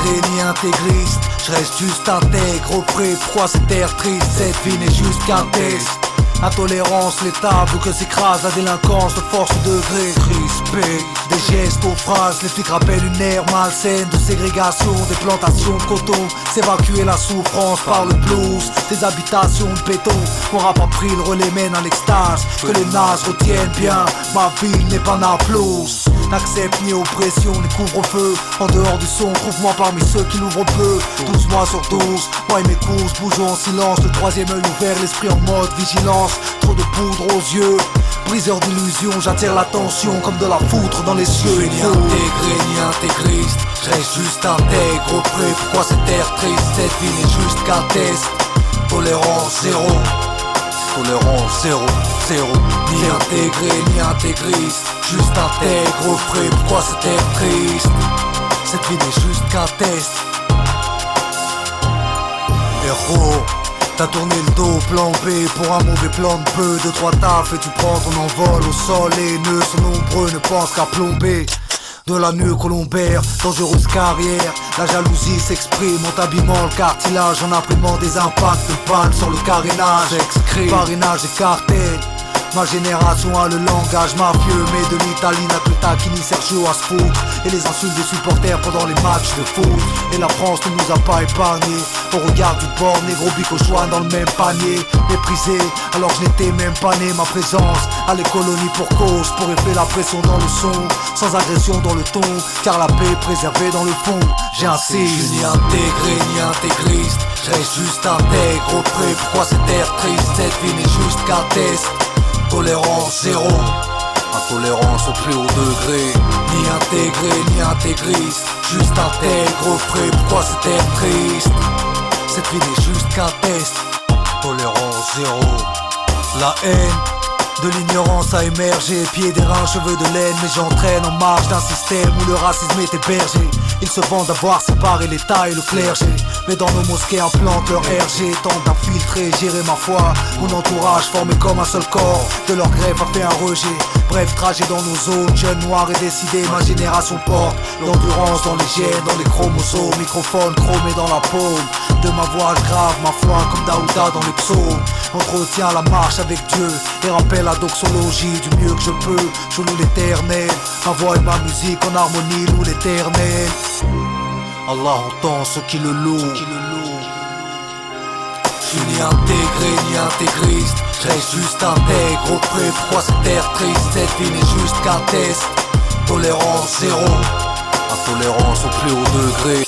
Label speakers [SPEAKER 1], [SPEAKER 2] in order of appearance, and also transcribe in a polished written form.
[SPEAKER 1] intégré ni intégriste, je reste juste intègre auprès. Pourquoi cette terre triste, cette vie n'est juste qu'un test. Intolérance létable que s'écrase la délinquance de force degré. Crispé, des gestes aux phrases, les flics rappellent une ère malsaine de ségrégation, des plantations de coton. S'évacuer la souffrance par le blues, des habitations de béton. Mon rap a pris le relais, mène à l'extase. Que les nazes retiennent bien, ma ville n'est pas Naples. N'accepte ni oppression ni couvre-feu. En dehors du son, trouve-moi parmi ceux qui l'ouvrent peu. 12 mois sur 12, moi et mes courses bougeons en silence. Le troisième œil ouvert, l'esprit en mode vigilance. Trop de poudre aux yeux, briseur d'illusions, j'attire l'attention comme de la foutre dans les cieux. Je suis ni intégré ni intégriste, je reste juste intègre auprès. Pourquoi cette terre triste, cette vie n'est juste qu'un test. Tolérance zéro, tolérance zéro, zéro. Ni intégré ni intégriste, juste intègre auprès. Pourquoi cette terre triste, cette vie n'est juste qu'un test. Héros, t'as tourné le dos, plan B pour un mauvais plan de peu. 2-3 taf et tu prends ton envol au sol. Les nœuds sont nombreux, ne pense qu'à plomber de la nœud colombaire, dangereuse carrière. La jalousie s'exprime en t'abîmant le cartilage, en imprimant des impacts de balles sur le carénage. Excrit, parrainage et cartel. Ma génération a le langage mafieux, mais de l'Italie n'a que Tacchini, Sergio à se foutre. Et les insultes des supporters pendant les matchs de foot. Et la France ne nous a pas épargnés. Au regard du bord, négro bicochois dans le même panier. Méprisé, alors je n'étais même pas né. Ma présence à les colonies pour cause, pour effet la pression dans le son, sans agression dans le ton, car la paix est préservée dans le fond. J'insiste, je suis ni intégré ni intégriste, je reste juste intègre auprès. Pourquoi cette terre triste, cette vie n'est juste qu'un test. Tolérance zéro, intolérance au plus haut degré. Ni intégré ni intégriste, juste intègre auprès. Pourquoi cette terre triste, cette vie n'est juste qu'un test. Tolérance zéro. La haine de l'ignorance a émergé, pieds d'airain, cheveux de laine. Mais j'entraîne en marge d'un système où le racisme est hébergé. Ils se vendent d'avoir séparé l'État et le clergé, mais dans nos mosquées implantent leur RG. Tentent d'infiltrer, gérer ma foi. Mon entourage formé comme un seul corps, de leur greffe a fait un rejet. Bref, trajet dans nos zones, jeunes noirs et décidés. Ma génération porte l'endurance dans les gènes, dans les chromosomes. Microphone chromé dans la paume de ma voix grave, ma foi comme Daouda dans les psaumes. Entretiens la marche avec Dieu et rappelle la doxologie du mieux que je peux. Je loue l'éternel, ma voix et ma musique en harmonie loue l'éternel. Allah entend ceux qui le louent. Je suis ni intégré ni intégriste, je reste juste intègre auprès. Pourquoi cette terre triste, cette vie n'est juste qu'un test. Tolérance zéro, intolérance au plus haut degré.